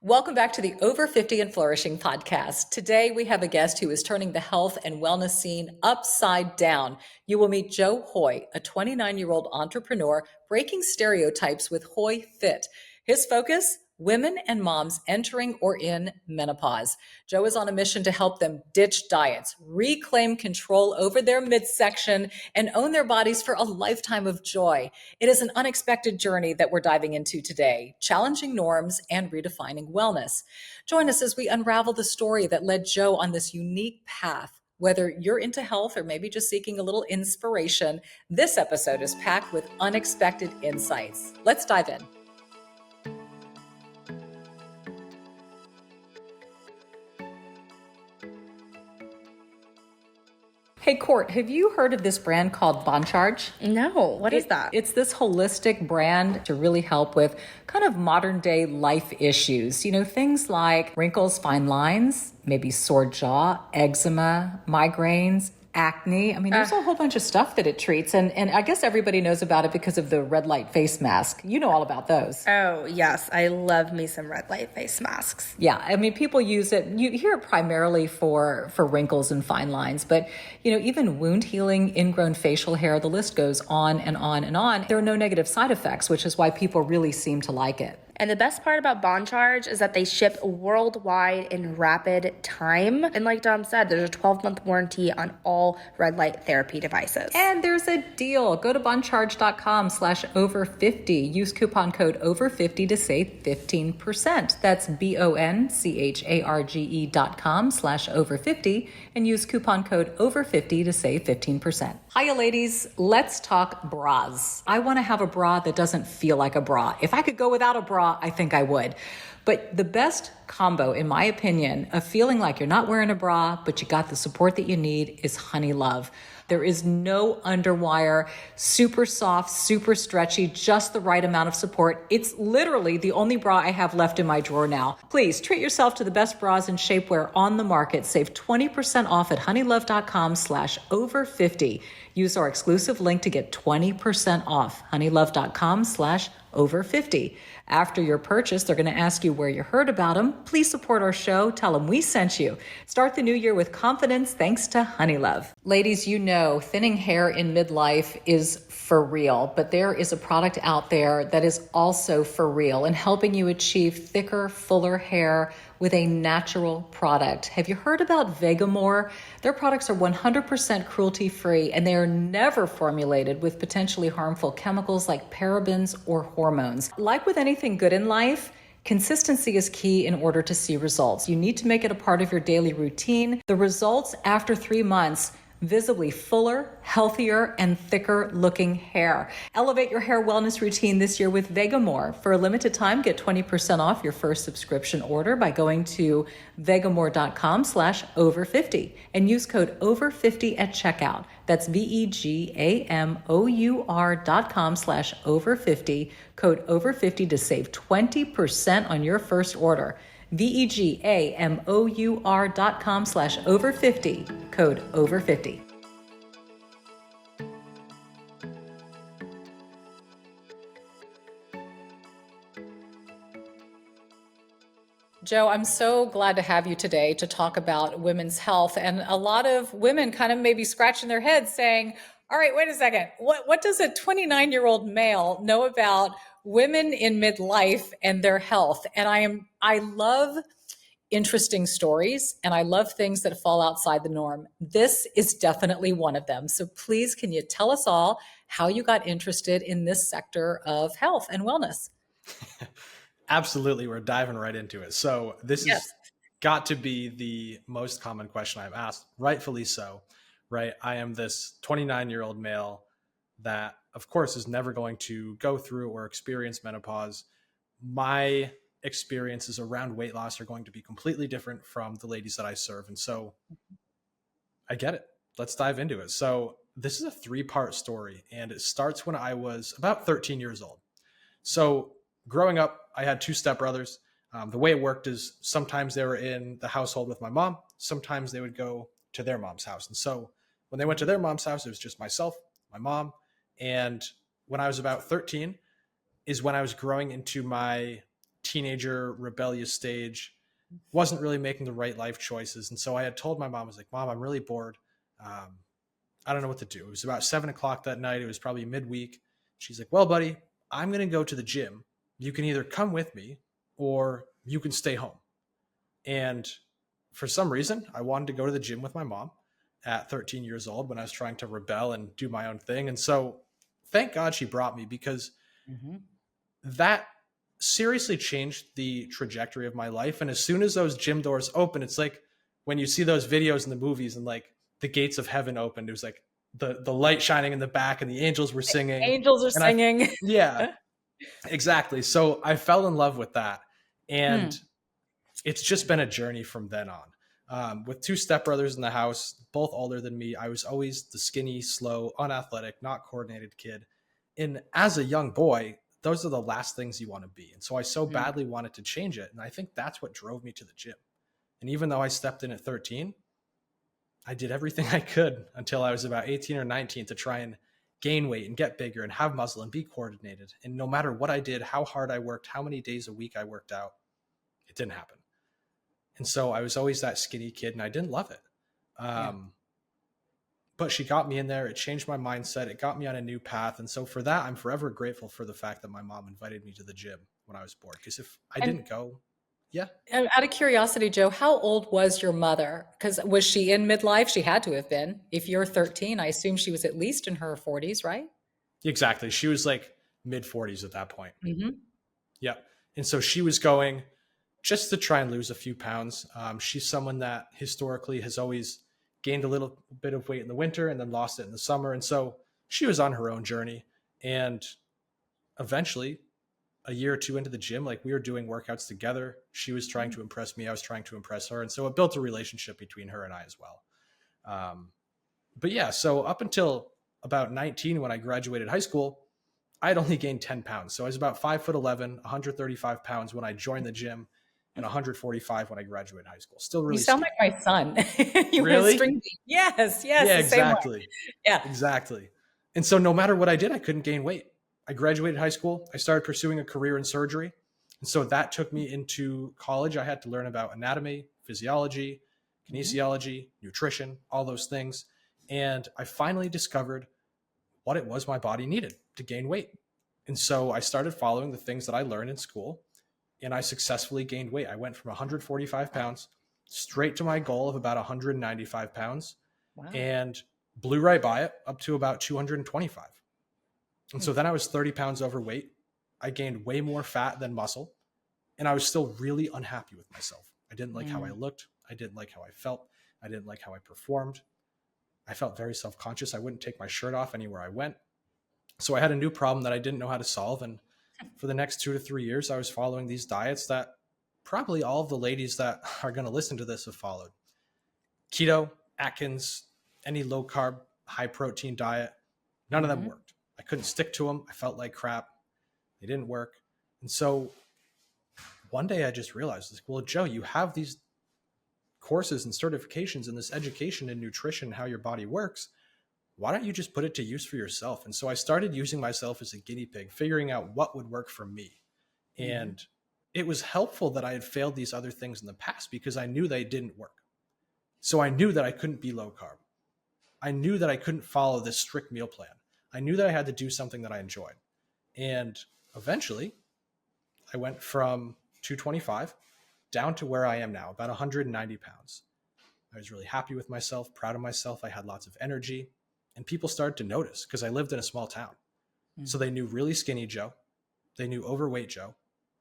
Welcome back to the Over 50 and Flourishing podcast. Today we have a guest who is turning the health and wellness scene upside down. You will meet Joe Hoye, a 29-year-old entrepreneur breaking stereotypes with Hoye Fit. His focus, women and moms entering or in menopause. Joe is on a mission to help them ditch diets, reclaim control over their midsection, and own their bodies for a lifetime of joy. It is an unexpected journey that we're diving into today, challenging norms and redefining wellness. Join us as we unravel the story that led Joe on this unique path. Whether you're into health or maybe just seeking a little inspiration, this episode is packed with unexpected insights. Let's dive in. Hey, Court, have you heard of this brand called Boncharge? No, what is that? It's this holistic brand to really help with kind of modern day life issues. Things like wrinkles, fine lines, maybe sore jaw, eczema, migraines, acne. There's a whole bunch of stuff that it treats. And I guess everybody knows about it because of the red light face mask. You know all about those. Oh, yes. I love me some red light face masks. Yeah. People use it. You hear it primarily for wrinkles and fine lines, but even wound healing, ingrown facial hair, the list goes on and on and on. There are no negative side effects, which is why people really seem to like it. And the best part about Boncharge is that they ship worldwide in rapid time. And like Dom said, there's a 12-month warranty on all red light therapy devices. And there's a deal. Go to boncharge.com/over50. Use coupon code over50 to save 15%. That's boncharge.com/over50 and use coupon code over50 to save 15%. Hiya, ladies. Let's talk bras. I want to have a bra that doesn't feel like a bra. If I could go without a bra, I think I would. But the best combo, in my opinion, of feeling like you're not wearing a bra, but you got the support that you need is Honey Love. There is no underwire, super soft, super stretchy, just the right amount of support. It's literally the only bra I have left in my drawer now. Please treat yourself to the best bras and shapewear on the market. Save 20% off at honeylove.com/over50. Use our exclusive link to get 20% off, honeylove.com/over50. After your purchase, they're going to ask you where you heard about them. Please support our show. Tell them we sent you. Start the new year with confidence thanks to Honey Love. Ladies, thinning hair in midlife is for real, but there is a product out there that is also for real and helping you achieve thicker, fuller hair with a natural product. Have you heard about Vegamore? Their products are 100% cruelty-free and they are never formulated with potentially harmful chemicals like parabens or hormones. Like with anything good in life, consistency is key in order to see results. You need to make it a part of your daily routine. The results after 3 months, visibly fuller, healthier, and thicker looking hair. Elevate your hair wellness routine this year with Vegamore. For a limited time, get 20% off your first subscription order by going to vegamore.com/over50 and use code over50 at checkout. That's vegamor.com/over50, code over50 to save 20% on your first order. vegamor.com/over50, code over50. Joe, I'm so glad to have you today to talk about women's health. And a lot of women kind of maybe scratching their heads saying, all right, wait a second. What does a 29-year-old male know about women in midlife and their health? And I love interesting stories and I love things that fall outside the norm. This is definitely one of them. So please, can you tell us all how you got interested in this sector of health and wellness? Absolutely. We're diving right into it. So this has got to be the most common question I've asked, rightfully so, right? I am this 29-year-old male that, of course, is never going to go through or experience menopause. My experiences around weight loss are going to be completely different from the ladies that I serve. And so I get it. Let's dive into it. So this is a 3-part story, and it starts when I was about 13 years old. So growing up, I had 2 stepbrothers. The way it worked is sometimes they were in the household with my mom. Sometimes they would go to their mom's house. And so when they went to their mom's house, it was just myself, my mom. And when I was about 13 is when I was growing into my teenager, rebellious stage, wasn't really making the right life choices. And so I had told my mom, I was like, Mom, I'm really bored. I don't know what to do. It was about 7 o'clock that night. It was probably midweek. She's like, well, buddy, I'm going to go to the gym. You can either come with me or you can stay home. And for some reason, I wanted to go to the gym with my mom at 13 years old when I was trying to rebel and do my own thing. And so thank God she brought me, because that seriously changed the trajectory of my life. And as soon as those gym doors open, it's like when you see those videos in the movies and like the gates of heaven opened, it was like the light shining in the back and the angels were singing. Angels are singing. Yeah, exactly. So I fell in love with that. And it's just been a journey from then on. With two stepbrothers in the house, both older than me, I was always the skinny, slow, unathletic, not coordinated kid. And as a young boy, those are the last things you want to be. And so I so badly wanted to change it. And I think that's what drove me to the gym. And even though I stepped in at 13, I did everything I could until I was about 18 or 19 to try and gain weight and get bigger and have muscle and be coordinated. And no matter what I did, how hard I worked, how many days a week I worked out, it didn't happen. And so I was always that skinny kid and I didn't love it. But she got me in there. It changed my mindset. It got me on a new path. And so for that, I'm forever grateful for the fact that my mom invited me to the gym when I was bored. Because if I didn't go, And out of curiosity, Joe, how old was your mother? Because was she in midlife? She had to have been. If you're 13, I assume she was at least in her 40s, right? Exactly. She was like mid 40s at that point. Yeah. And so she was going just to try and lose a few pounds. She's someone that historically has always gained a little bit of weight in the winter and then lost it in the summer. And so she was on her own journey. And eventually, a year or two into the gym, like we were doing workouts together. She was trying to impress me. I was trying to impress her. And so it built a relationship between her and I as well. But yeah, so up until about 19, when I graduated high school, I had only gained 10 pounds. So I was about 5'11", 135 pounds when I joined the gym, and 145 when I graduated high school. Still really You sound skinny. like my son. You Really? Yes, Yeah, the same way. exactly. Yeah. Exactly. And so no matter what I did, I couldn't gain weight. I graduated high school. I started pursuing a career in surgery. And so that took me into college. I had to learn about anatomy, physiology, kinesiology, nutrition, all those things. And I finally discovered what it was my body needed to gain weight. And so I started following the things that I learned in school, and I successfully gained weight. I went from 145 pounds straight to my goal of about 195 pounds and blew right by it up to about 225. And so then I was 30 pounds overweight. I gained way more fat than muscle, and I was still really unhappy with myself. I didn't like how I looked. I didn't like how I felt. I didn't like how I performed. I felt very self-conscious. I wouldn't take my shirt off anywhere I went. So I had a new problem that I didn't know how to solve. And for the next 2 to 3 years, I was following these diets that probably all of the ladies that are going to listen to this have followed. Keto, Atkins, any low carb, high protein diet. None of them worked. I couldn't stick to them. I felt like crap. They didn't work. And so one day I just realized, like, well, Joe, you have these courses and certifications and this education in nutrition, how your body works. Why don't you just put it to use for yourself? And so I started using myself as a guinea pig, figuring out what would work for me. And it was helpful that I had failed these other things in the past because I knew they didn't work. So I knew that I couldn't be low carb. I knew that I couldn't follow this strict meal plan. I knew that I had to do something that I enjoyed. And eventually I went from 225 down to where I am now, about 190 pounds. I was really happy with myself, proud of myself. I had lots of energy. And people started to notice because I lived in a small town. So they knew really skinny Joe. They knew overweight Joe.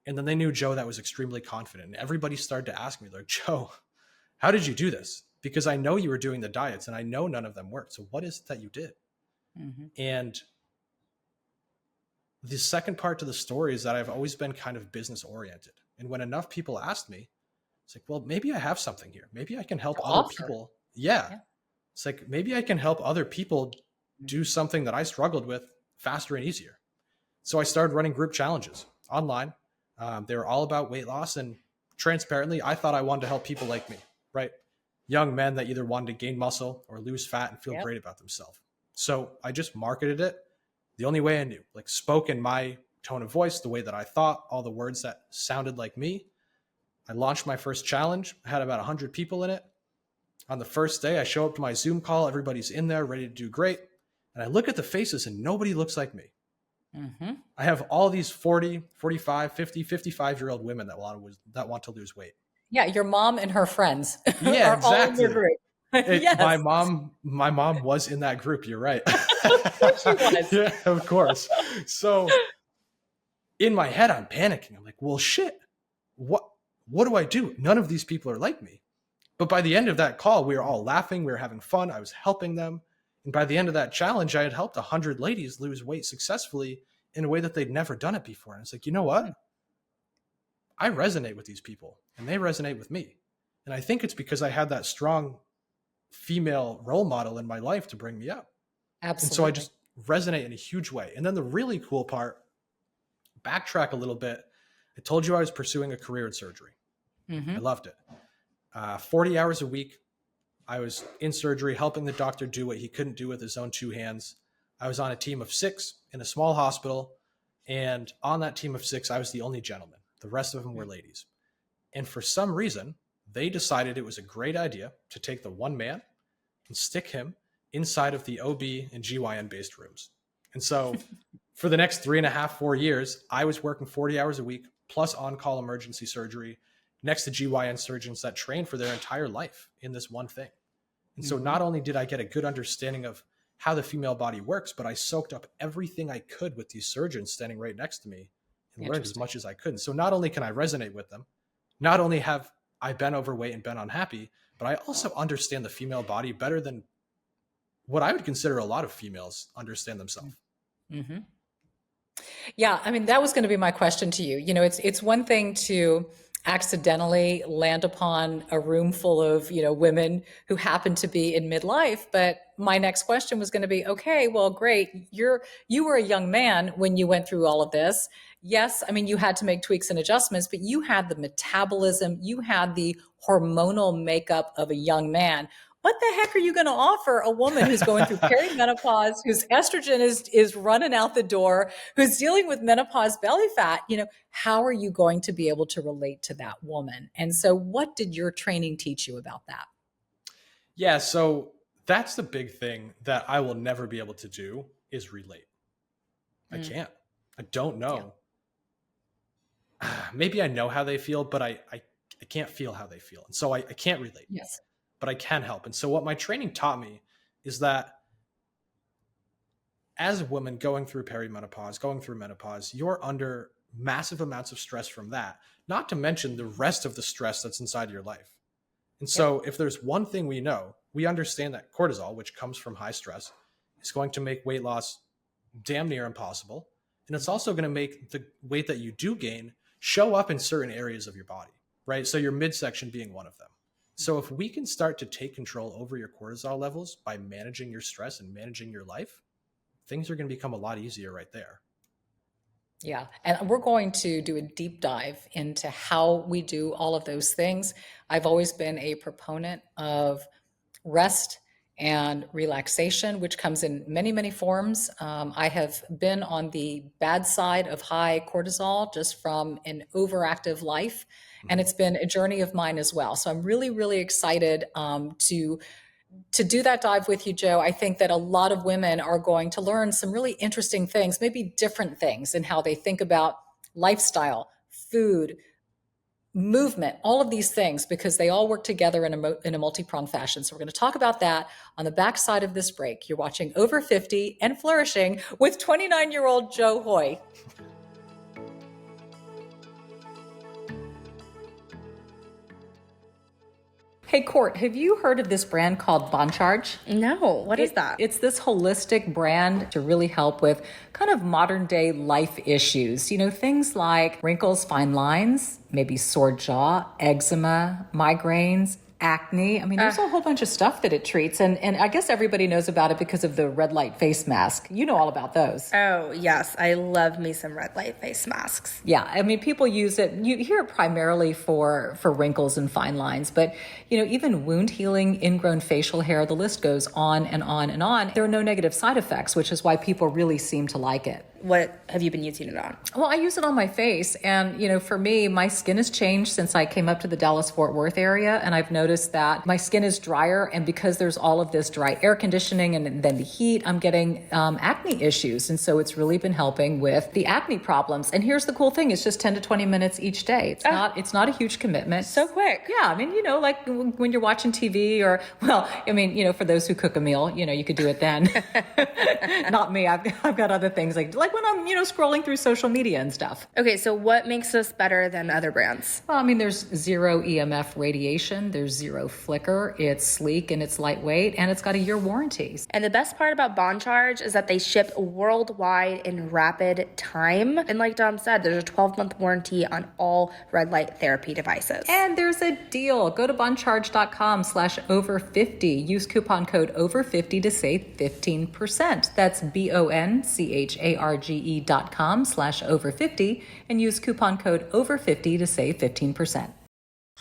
And then they knew Joe that was extremely confident. And everybody started to ask me, like, Joe, how did you do this? Because I know you were doing the diets and I know none of them worked. So what is it that you did? And the second part to the story is that I've always been kind of business oriented. And when enough people asked me, it's like, well, maybe I have something here. Maybe I can help other people. Yeah. It's like, maybe I can help other people do something that I struggled with faster and easier. So I started running group challenges online. They were all about weight loss, and transparently, I thought I wanted to help people like me, right? Young men that either wanted to gain muscle or lose fat and feel great about themselves. So I just marketed it the only way I knew, like spoke in my tone of voice, the way that I thought, all the words that sounded like me. I launched my first challenge. I had about 100 people in it. On the first day, I show up to my Zoom call. Everybody's in there, ready to do great. And I look at the faces and nobody looks like me. Mm-hmm. I have all these 40, 45, 50, 55-year-old women that want to lose weight. Yeah, your mom and her friends. Yeah, are exactly. All in your group. Yes. My mom was in that group. You're right. Of course she was. Yeah, of course. So in my head, I'm panicking. I'm like, well, shit, what do I do? None of these people are like me. But by the end of that call, we were all laughing. We were having fun. I was helping them. And by the end of that challenge, I had helped 100 ladies lose weight successfully in a way that they'd never done it before. And it's like, you know what? I resonate with these people and they resonate with me. And I think it's because I had that strong female role model in my life to bring me up. Absolutely. And so I just resonate in a huge way. And then the really cool part, backtrack a little bit. I told you I was pursuing a career in surgery. Mm-hmm. I loved it. 40 hours a week. I was in surgery, helping the doctor do what he couldn't do with his own 2 hands. I was on a team of 6 in a small hospital. And on that team of 6, I was the only gentleman. The rest of them were ladies. And for some reason, they decided it was a great idea to take the one man and stick him inside of the OB and GYN based rooms. And so for the next 3.5, 4 years, I was working 40 hours a week plus on-call emergency surgery next to GYN surgeons that train for their entire life in this one thing. And so not only did I get a good understanding of how the female body works, but I soaked up everything I could with these surgeons standing right next to me and learned as much as I could. And so not only can I resonate with them, not only have I been overweight and been unhappy, but I also understand the female body better than what I would consider a lot of females understand themselves. Mm-hmm. Yeah. I mean, that was going to be my question to you. You know, it's one thing to accidentally land upon a room full of, women who happen to be in midlife. But my next question was going to be, okay, well, great. You were a young man when you went through all of this. Yes. I mean, you had to make tweaks and adjustments, but you had the metabolism, you had the hormonal makeup of a young man. What the heck are you going to offer a woman who's going through perimenopause, whose estrogen is running out the door, who's dealing with menopause belly fat? How are you going to be able to relate to that woman? And so what did your training teach you about that? Yeah, so that's the big thing that I will never be able to do is relate. I can't. I don't know. Yeah. Maybe I know how they feel, but I can't feel how they feel. And so I can't relate. Yes. But I can help. And so what my training taught me is that as a woman going through perimenopause, going through menopause, you're under massive amounts of stress from that, not to mention the rest of the stress that's inside your life. And so if there's one thing we know, we understand that cortisol, which comes from high stress, is going to make weight loss damn near impossible. And it's also going to make the weight that you do gain show up in certain areas of your body, right? So your midsection being one of them. So if we can start to take control over your cortisol levels by managing your stress and managing your life, things are going to become a lot easier right there. Yeah. And we're going to do a deep dive into how we do all of those things. I've always been a proponent of rest and relaxation, which comes in many, many forms. I have been on the bad side of high cortisol just from an overactive life. And it's been a journey of mine as well. So I'm really, really excited to do that dive with you, Joe. I think that a lot of women are going to learn some really interesting things, maybe different things in how they think about lifestyle, food, movement, all of these things, because they all work together in a multi-pronged fashion. So we're going to talk about that on the backside of this break. You're watching Over 50 and Flourishing with 29-year-old Joe Hoye. Hey, Court, have you heard of this brand called Boncharge? No, what is that? It's this holistic brand to really help with kind of modern day life issues. Things like wrinkles, fine lines, maybe sore jaw, eczema, migraines, acne. I mean, there's a whole bunch of stuff that it treats. And I guess everybody knows about it because of the red light face mask. You know all about those. Oh, yes. I love me some red light face masks. Yeah. I mean, people use it. You hear it primarily for wrinkles and fine lines, but even wound healing, ingrown facial hair, the list goes on and on and on. There are no negative side effects, which is why people really seem to like it. what have you been using it on? Well, I use it on my face. And, for me, my skin has changed since I came up to the Dallas-Fort Worth area. And I've noticed that my skin is drier. And because there's all of this dry air conditioning and then the heat, I'm getting acne issues. And so it's really been helping with the acne problems. And here's the cool thing. It's just 10 to 20 minutes each day. It's not a huge commitment. So quick. Yeah. I mean, like when you're watching TV for those who cook a meal, you could do it then. Not me. I've got other things like when I'm, scrolling through social media and stuff. Okay. So what makes this better than other brands? Well, I mean, there's zero EMF radiation. There's zero flicker. It's sleek and it's lightweight and it's got a year warranty. And the best part about Bond Charge is that they ship worldwide in rapid time. And like Dom said, there's a 12-month warranty on all red light therapy devices. And there's a deal. Go to bondcharge.com/over50. Use coupon code over50 to save 15%. That's BONCHARGE.com/over50 and use coupon code over50 to save 15%.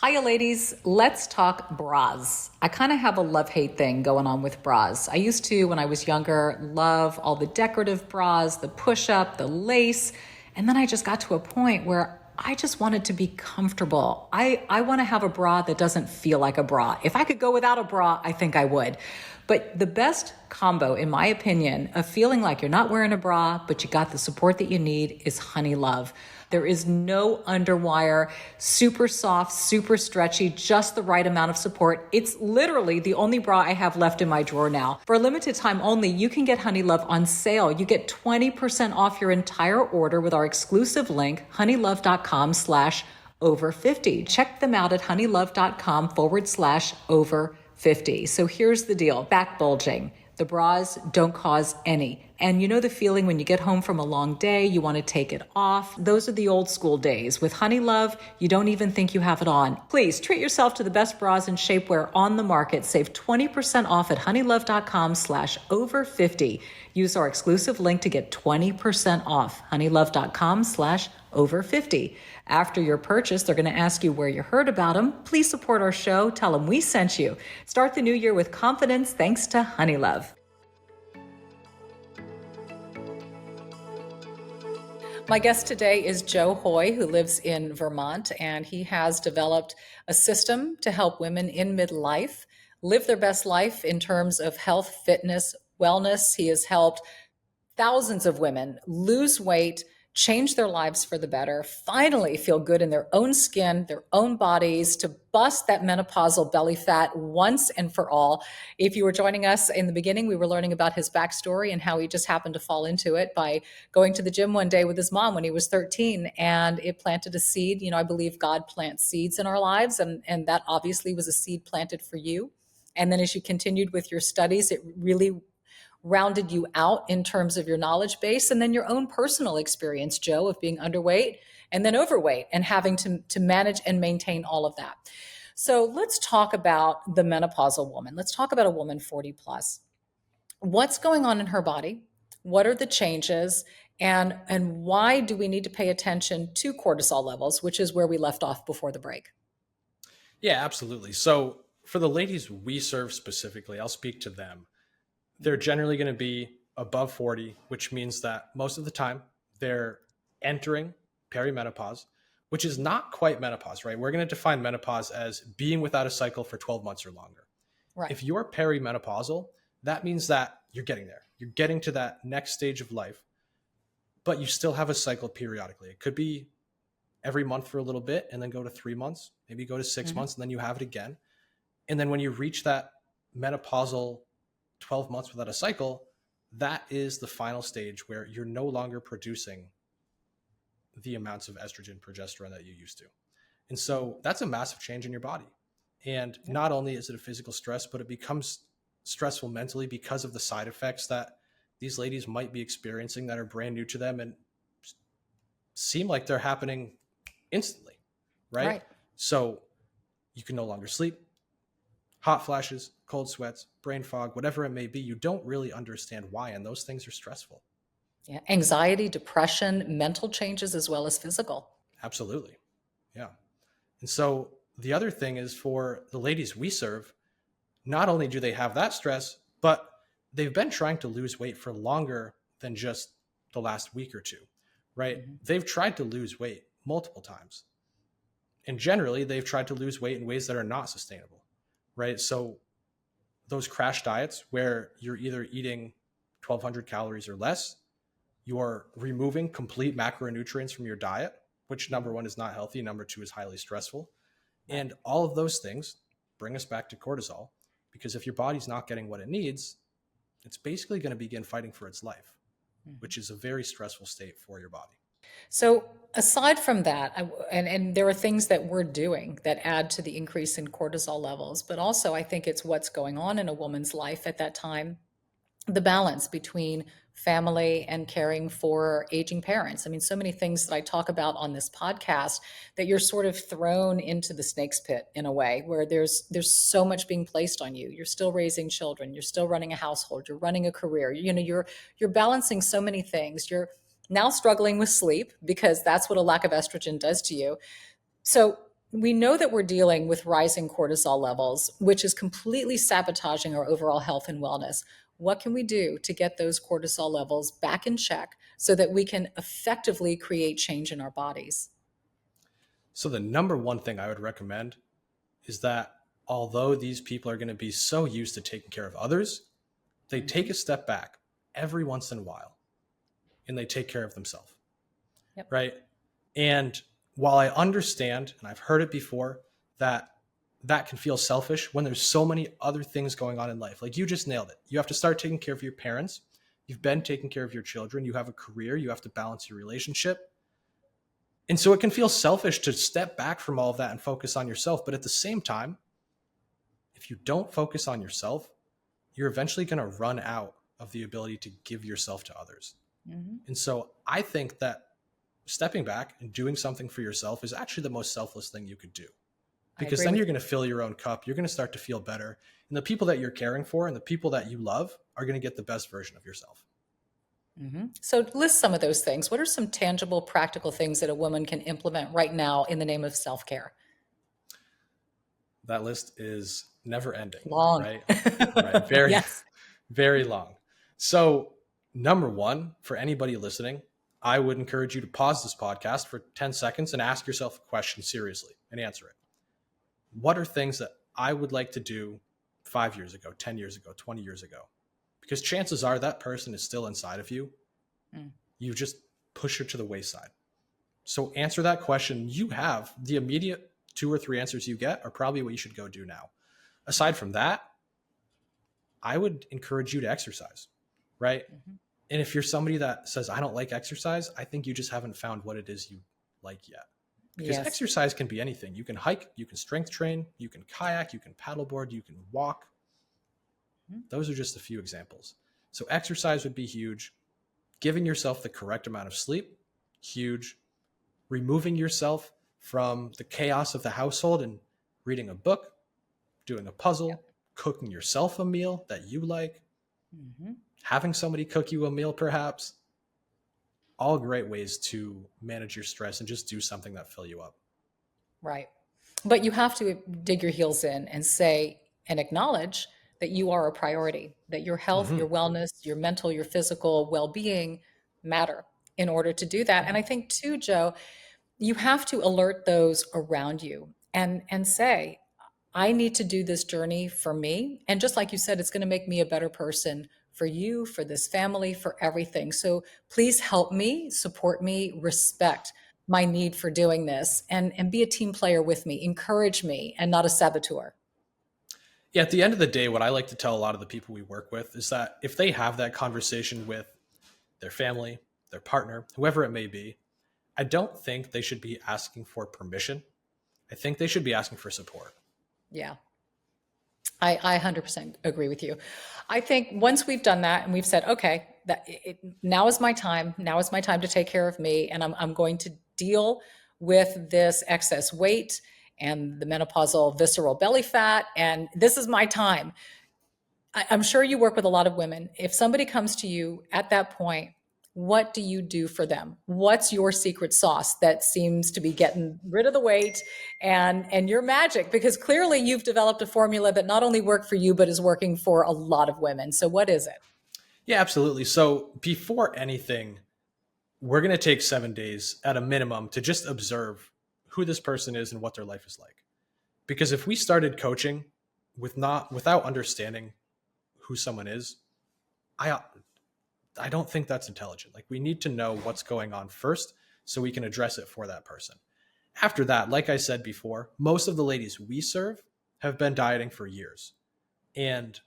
Hiya, ladies. Let's talk bras. I kind of have a love-hate thing going on with bras. I used to, when I was younger, love all the decorative bras, the push-up, the lace. And then I just got to a point where I just wanted to be comfortable. I want to have a bra that doesn't feel like a bra. If I could go without a bra, I think I would. But the best combo, in my opinion, of feeling like you're not wearing a bra, but you got the support that you need is Honey Love. There is no underwire, super soft, super stretchy, just the right amount of support. It's literally the only bra I have left in my drawer now. For a limited time only, you can get Honey Love on sale. You get 20% off your entire order with our exclusive link, honeylove.com/over50. Check them out at honeylove.com/over50. So here's the deal. Back bulging. The bras don't cause any. And you know the feeling when you get home from a long day, you want to take it off. Those are the old school days. With Honey Love, you don't even think you have it on. Please treat yourself to the best bras and shapewear on the market. Save 20% off at honeylove.com/over50. Use our exclusive link to get 20% off. honeylove.com/over50. After your purchase, they're going to ask you where you heard about them. Please support our show. Tell them we sent you. Start the new year with confidence thanks to Honey Love. My guest today is Joe Hoye, who lives in Vermont, and he has developed a system to help women in midlife live their best life in terms of health, fitness, wellness. He has helped thousands of women lose weight, change their lives for the better, finally feel good in their own skin, their own bodies, to bust that menopausal belly fat once and for all. If you were joining us in the beginning, we were learning about his backstory and how he just happened to fall into it by going to the gym one day with his mom when he was 13, and it planted a seed. I believe God plants seeds in our lives, and that obviously was a seed planted for you. And then as you continued with your studies, it really rounded you out in terms of your knowledge base, and then your own personal experience, Joe, of being underweight and then overweight and having to manage and maintain all of that. So let's talk about the menopausal woman. Let's talk about a woman 40 plus. What's going on in her body? What are the changes? And why do we need to pay attention to cortisol levels, which is where we left off before the break? Yeah, absolutely. So for the ladies we serve specifically, I'll speak to them. They're generally going to be above 40, which means that most of the time they're entering perimenopause, which is not quite menopause, right? We're going to define menopause as being without a cycle for 12 months or longer. Right. If you're perimenopausal, that means that you're getting there. You're getting to that next stage of life, but you still have a cycle periodically. It could be every month for a little bit and then go to 3 months, maybe go to 6 months, and then you have it again. And then when you reach that menopausal 12 months without a cycle, that is the final stage where you're no longer producing the amounts of estrogen, progesterone that you used to. And so that's a massive change in your body. And not only is it a physical stress, but it becomes stressful mentally because of the side effects that these ladies might be experiencing that are brand new to them and seem like they're happening instantly, right? So you can no longer sleep, hot flashes, cold sweats, brain fog, whatever it may be. You don't really understand why, and those things are stressful. Yeah, anxiety, depression, mental changes, as well as physical. Absolutely. Yeah. And so the other thing is, for the ladies we serve, not only do they have that stress, but they've been trying to lose weight for longer than just the last week or two, right? Mm-hmm. They've tried to lose weight multiple times. And generally, they've tried to lose weight in ways that are not sustainable, right? So those crash diets where you're either eating 1,200 calories or less, you're removing complete macronutrients from your diet, which number one is not healthy, number two is highly stressful. And all of those things bring us back to cortisol, because if your body's not getting what it needs, it's basically going to begin fighting for its life, which is a very stressful state for your body. So aside from that, and there are things that we're doing that add to the increase in cortisol levels, but also I think it's what's going on in a woman's life at that time, the balance between family and caring for aging parents. I mean, so many things that I talk about on this podcast that you're sort of thrown into the snake's pit in a way where there's so much being placed on you. You're still raising children, you're still running a household, you're running a career. You're balancing so many things. You're now struggling with sleep because that's what a lack of estrogen does to you. So we know that we're dealing with rising cortisol levels, which is completely sabotaging our overall health and wellness. What can we do to get those cortisol levels back in check so that we can effectively create change in our bodies? So the number one thing I would recommend is that although these people are going to be so used to taking care of others, they take a step back every once in a while and they take care of themselves. Yep. Right? And while I understand, and I've heard it before, that can feel selfish when there's so many other things going on in life. Like you just nailed it. You have to start taking care of your parents. You've been taking care of your children. You have a career. You have to balance your relationship. And so it can feel selfish to step back from all of that and focus on yourself. But at the same time, if you don't focus on yourself, you're eventually going to run out of the ability to give yourself to others. Mm-hmm. And so I think that stepping back and doing something for yourself is actually the most selfless thing you could do. Because then you're going to fill your own cup. You're going to start to feel better. And the people that you're caring for and the people that you love are going to get the best version of yourself. Mm-hmm. So list some of those things. What are some tangible, practical things that a woman can implement right now in the name of self-care? That list is never ending. Long. Right? Right. Very, yes. Very long. So number one, for anybody listening, I would encourage you to pause this podcast for 10 seconds and ask yourself a question seriously and answer it. What are things that I would like to do 5 years ago, 10 years ago, 20 years ago? Because chances are that person is still inside of you. You just push her to the wayside. So answer that question. You have the immediate 2 or 3 answers you get are probably what you should go do now. Aside from that, I would encourage you to exercise, right? Mm-hmm. And if you're somebody that says, I don't like exercise, I think you just haven't found what it is you like yet. Because exercise can be anything. You can hike, you can strength train, you can kayak, you can paddleboard, you can walk. Those are just a few examples. So exercise would be huge. Giving yourself the correct amount of sleep, huge. Removing yourself from the chaos of the household and reading a book, doing a puzzle, cooking yourself a meal that you like, having somebody cook you a meal perhaps. All great ways to manage your stress and just do something that fill you up. Right. But you have to dig your heels in and say and acknowledge that you are a priority, that your health, your wellness, your mental, your physical well-being matter in order to do that. And I think too, Joe, you have to alert those around you and say, I need to do this journey for me. And just like you said, it's going to make me a better person for you, for this family, for everything. So please help me, support me, respect my need for doing this, and be a team player with me, encourage me, and not a saboteur. Yeah, at the end of the day, what I like to tell a lot of the people we work with is that if they have that conversation with their family, their partner, whoever it may be, I don't think they should be asking for permission. I think they should be asking for support. Yeah. I 100% agree with you. I think once we've done that and we've said, okay, now is my time. Now is my time to take care of me. And I'm going to deal with this excess weight and the menopausal visceral belly fat. And this is my time. I'm sure you work with a lot of women. If somebody comes to you at that point, what do you do for them? What's your secret sauce that seems to be getting rid of the weight and your magic? Because clearly you've developed a formula that not only worked for you, but is working for a lot of women. So what is it? Yeah, absolutely. So before anything, we're going to take 7 days at a minimum to just observe who this person is and what their life is like. Because if we started coaching without understanding who someone is, I don't think that's intelligent. Like, we need to know what's going on first so we can address it for that person. After that, like I said before, most of the ladies we serve have been dieting for years. And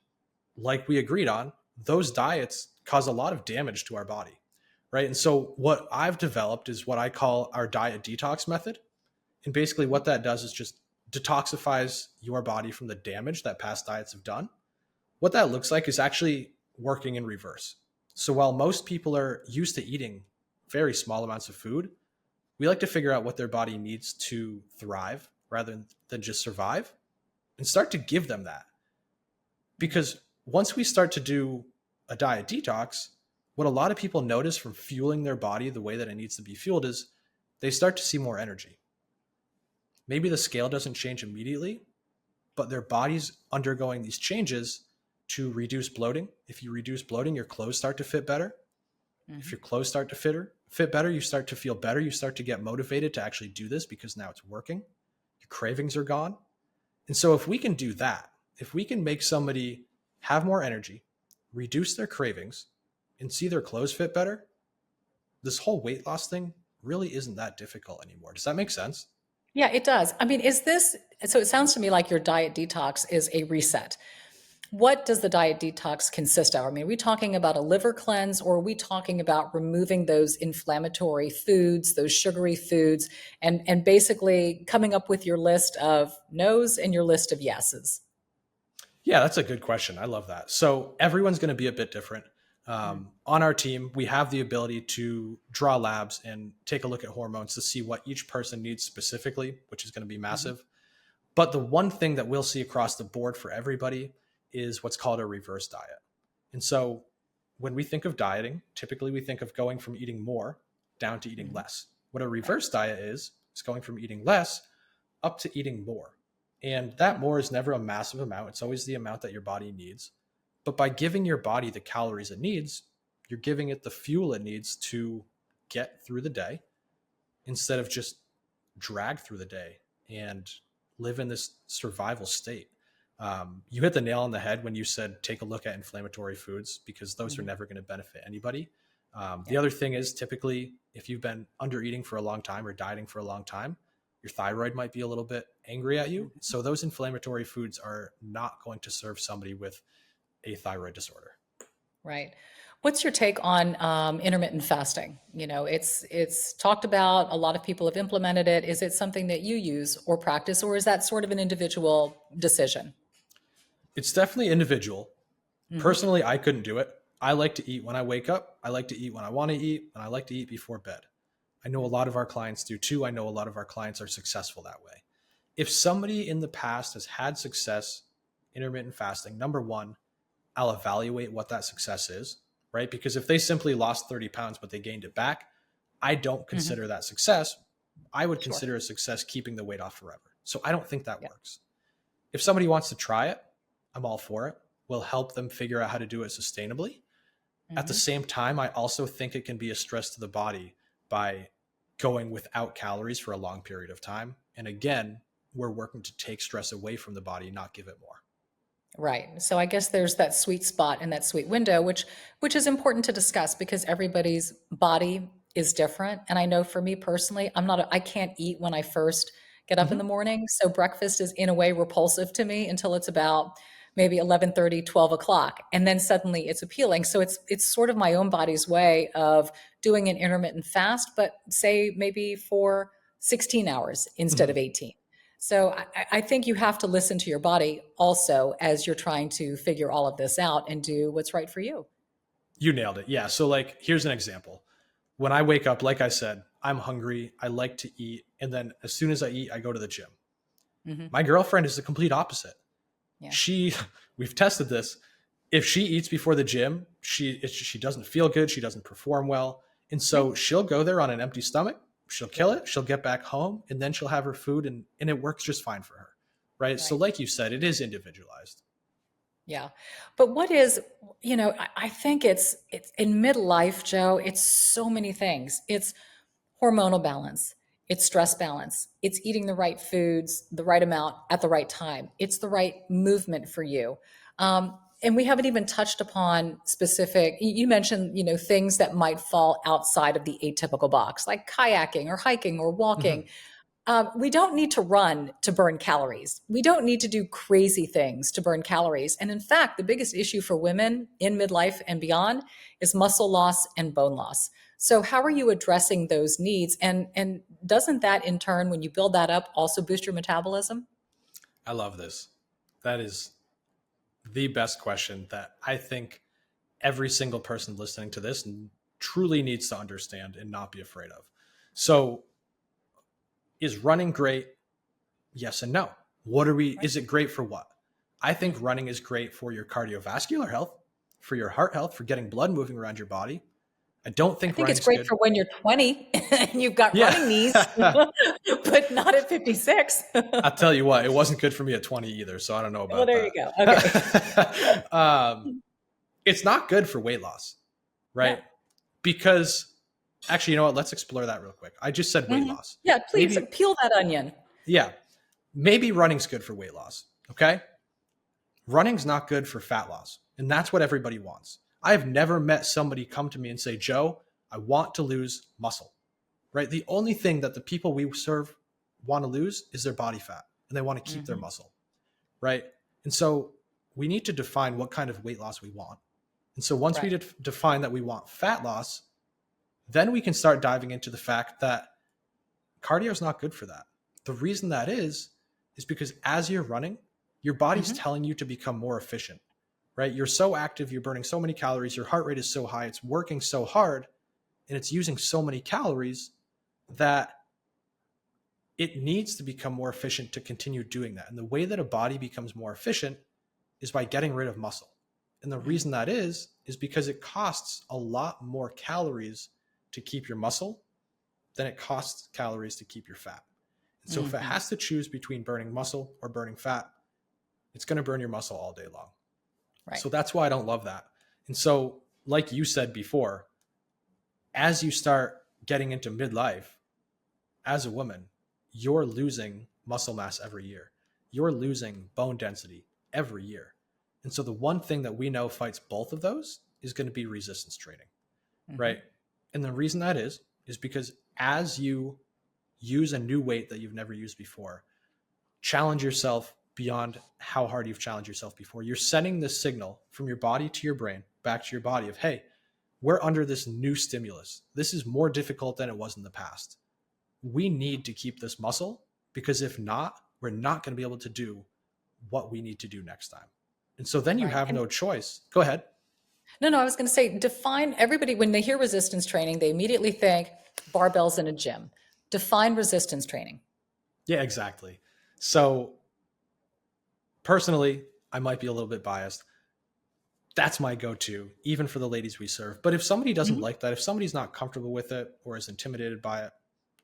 like we agreed on, those diets cause a lot of damage to our body, right? And so what I've developed is what I call our diet detox method. And basically what that does is just detoxifies your body from the damage that past diets have done. What that looks like is actually working in reverse. So while most people are used to eating very small amounts of food, we like to figure out what their body needs to thrive rather than just survive, and start to give them that. Because once we start to do a diet detox, what a lot of people notice from fueling their body the way that it needs to be fueled is they start to see more energy. Maybe the scale doesn't change immediately, but their body's undergoing these changes to reduce bloating. If you reduce bloating, your clothes start to fit better. Mm-hmm. If your clothes start to fit better, you start to feel better. You start to get motivated to actually do this because now it's working. Your cravings are gone. And so if we can do that, if we can make somebody have more energy, reduce their cravings, and see their clothes fit better, this whole weight loss thing really isn't that difficult anymore. Does that make sense? Yeah, it does. I mean, so it sounds to me like your diet detox is a reset. What does the diet detox consist of? I mean, are we talking about a liver cleanse, or are we talking about removing those inflammatory foods, those sugary foods, and basically coming up with your list of no's and your list of yeses? Yeah, that's a good question. I love that. So everyone's going to be a bit different. On our team, we have the ability to draw labs and take a look at hormones to see what each person needs specifically, which is going to be massive. Mm-hmm. But the one thing that we'll see across the board for everybody is what's called a reverse diet. And so when we think of dieting, typically we think of going from eating more down to eating less. What a reverse diet is going from eating less up to eating more. And that more is never a massive amount. It's always the amount that your body needs. But by giving your body the calories it needs, you're giving it the fuel it needs to get through the day instead of just drag through the day and live in this survival state. You hit the nail on the head when you said, take a look at inflammatory foods, because those are never going to benefit anybody. The other thing is, typically, if you've been under eating for a long time or dieting for a long time, your thyroid might be a little bit angry at you. So those inflammatory foods are not going to serve somebody with a thyroid disorder. Right. What's your take on intermittent fasting? You know, it's talked about. A lot of people have implemented it. Is it something that you use or practice, or is that sort of an individual decision? It's definitely individual. Mm-hmm. Personally, I couldn't do it. I like to eat when I wake up. I like to eat when I want to eat, and I like to eat before bed. I know a lot of our clients do too. I know a lot of our clients are successful that way. If somebody in the past has had success intermittent fasting, number one, I'll evaluate what that success is, right? Because if they simply lost 30 pounds, but they gained it back, I don't consider that success. I would consider a success keeping the weight off forever. So I don't think that works. If somebody wants to try it, I'm all for it. We'll help them figure out how to do it sustainably. At the same time, I also think it can be a stress to the body by going without calories for a long period of time. And again, we're working to take stress away from the body, not give it more. Right. So I guess there's that sweet spot and that sweet window, which is important to discuss, because everybody's body is different. And I know for me personally, I can't eat when I first get up in the morning. So breakfast is in a way repulsive to me until it's about maybe 11:30, 12 o'clock. And then suddenly it's appealing. So it's sort of my own body's way of doing an intermittent fast, but say maybe for 16 hours instead of 18. So I think you have to listen to your body also as you're trying to figure all of this out and do what's right for you. You nailed it. Yeah. So like, here's an example. When I wake up, like I said, I'm hungry. I like to eat. And then as soon as I eat, I go to the gym. My girlfriend is the complete opposite. Yeah. We've tested this. If she eats before the gym, she doesn't feel good. She doesn't perform well. And so she'll go there on an empty stomach. She'll kill it. She'll get back home, and then she'll have her food, and it works just fine for her. Right. So like you said, it is individualized. Yeah. But what is, I think it's in midlife, Joe, it's so many things. It's hormonal balance, it's stress balance, it's eating the right foods, the right amount at the right time, it's the right movement for you. And we haven't even touched upon specific, you mentioned, things that might fall outside of the atypical box, like kayaking or hiking or Mhm. walking. We don't need to run to burn calories. We don't need to do crazy things to burn calories. And in fact, the biggest issue for women in midlife and beyond is muscle loss and bone loss. So how are you addressing those needs? And doesn't that in turn, when you build that up, also boost your metabolism? I love this. That is the best question that I think every single person listening to this truly needs to understand and not be afraid of. So, is running great? Yes and no. Right. Is it great for what? I think running is great for your cardiovascular health, for your heart health, for getting blood moving around your body. I don't I think think it's running's great good. for when you're 20 and you've got running knees, Yeah. but not at 56. I'll tell you what, it wasn't good for me at 20 either. So I don't know Well, about there you go. Okay. that. It's not good for weight loss, Yeah. right? Because actually, you know what? Let's explore that real quick. I just said weight Mhm. loss. Yeah, please Maybe, peel that onion. yeah, maybe running's good for weight loss. Okay. Running's not good for fat loss. And that's what everybody wants. I have never met somebody come to me and say, Joe, I want to lose muscle, right? The only thing that the people we serve want to lose is their body fat and they want to keep their Mhm. muscle, right? And so we need to define what kind of weight loss we want. And so once we Right. define that we want fat loss, then we can start diving into the fact that cardio is not good for that. The reason that is because as you're running, your body's Mhm. telling you to become more efficient, right? You're so active, you're burning so many calories, your heart rate is so high, it's working so hard, and it's using so many calories that it needs to become more efficient to continue doing that. And the way that a body becomes more efficient is by getting rid of muscle. And the reason that is because it costs a lot more calories to keep your muscle than it costs calories to keep your fat. And so if it Mhm. has to choose between burning muscle or burning fat, it's going to burn your muscle all day long. Right. So that's why I don't love that. And so, like you said before, as you start getting into midlife as a woman, you're losing muscle mass every year. You're losing bone density every year. And so the one thing that we know fights both of those is going to be resistance training, Mhm. right? And the reason that is because as you use a new weight that you've never used before, challenge yourself beyond how hard you've challenged yourself before. You're sending this signal from your body to your brain back to your body of, hey, we're under this new stimulus. This is more difficult than it was in the past. We need to keep this muscle because if not, we're not going to be able to do what we need to do next time. And so then you Right. have And no choice. Go ahead. no, I was going to say, define everybody, when they hear resistance training, they immediately think barbells in a gym. Define resistance training. Yeah, exactly. So personally, I might be a little bit biased. That's my go-to, even for the ladies we serve. But if somebody doesn't Mhm. like that, if somebody's not comfortable with it or is intimidated by it,